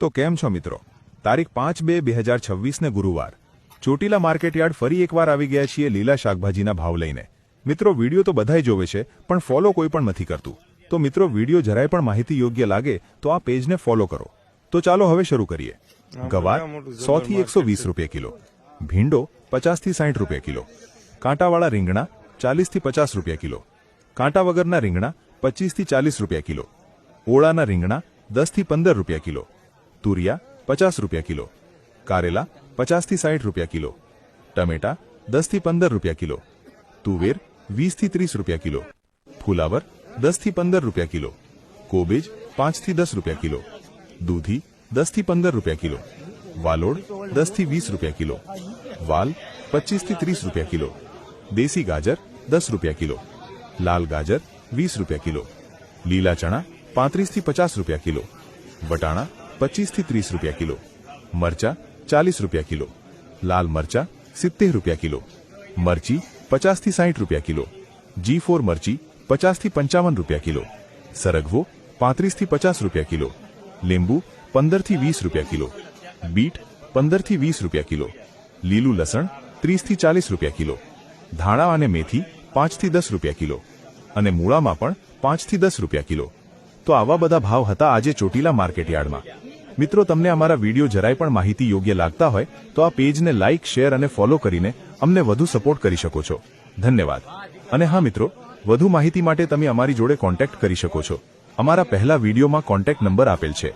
તો કેમ છો મિત્રો? તારીખ 5/2/2026 ને ગુરુવાર ચોટીલા માર્કેટયાર્ડ ફરી એકવાર આવી ગયા છીએ લીલા શાકભાજીના ભાવ લઈને। મિત્રો વિડીયો તો બધાય જોવે છે પણ ફોલો કોઈ પણ નથી કરતું। તો મિત્રો વિડીયો જરાય પણ માહિતી યોગ્ય લાગે તો આ પેજને ફોલો કરો। તો ચાલો હવે શરૂ કરીએ। ગવાર 100 થી 120 રૂપિયા કિલો, ભીંડો 50 થી 60 રૂપિયા કિલો, કાંટાવાળા રીંગણા 40 થી 50 રૂપિયા કિલો, કાંટા વગરના રીંગણા 25 થી 40 રૂપિયા કિલો, ઓળાના રીંગણા 10 થી 15 રૂપિયા કિલો, तुरिया 50 રૂપિયા કિલો, કારેલા 50 થી 60 રૂપિયા કિલો, ટમેટા 10 થી 15 રૂપિયા કિલો, તુવેર 20 થી 30 રૂપિયા કિલો, ફુલાવર 10 થી 15 રૂપિયા કિલો, કોબીજ 5 થી 10 રૂપિયા કિલો, દૂધી 10 થી 15 રૂપિયા કિલો, વાલોડ 10 થી 20 રૂપિયા કિલો, વાલ 25 થી 30 રૂપિયા કિલો, દેશી ગાજર 10 રૂપિયા કિલો, લાલ ગાજર 20 રૂપિયા કિલો, લીલા ચણા 35 થી 50 રૂપિયા કિલો, વટાણા 25 થી 30 રૂપિયા કિલો, મરચા 40 રૂપિયા કિલો, લાલ મરચા 70 રૂપિયા કિલો, મરચી 50 થી 60 રૂપિયા કિલો, G4 મરચી 50 થી 55 રૂપિયા કિલો, સરગવો 35 થી 50 રૂપિયા કિલો, લીંબુ 15 થી 20 રૂપિયા કિલો, બીટ 15 થી 20 રૂપિયા કિલો, લીલું લસણ 30 થી 40 રૂપિયા કિલો, ધાણા અને મેથી 5 થી 10 રૂપિયા કિલો, અને મૂળામાં પણ 5 થી 10 રૂપિયા કિલો। તો આવા બધા ભાવ હતા આજે ચોટીલા માર્કેટયાર્ડમાં। મિત્રો તમને અમારા વિડીયો જરાય પણ માહિતી યોગ્ય લાગતા હોય તો આ પેજને લાઇક, શેર અને ફોલો કરીને અમને વધુ સપોર્ટ કરી શકો છો। ધન્યવાદ। અને હા મિત્રો, વધુ માહિતી માટે તમે અમારી જોડે કોન્ટેક્ટ કરી શકો છો। અમારા પહેલા વિડીયોમાં કોન્ટેક્ટ નંબર આપેલ છે।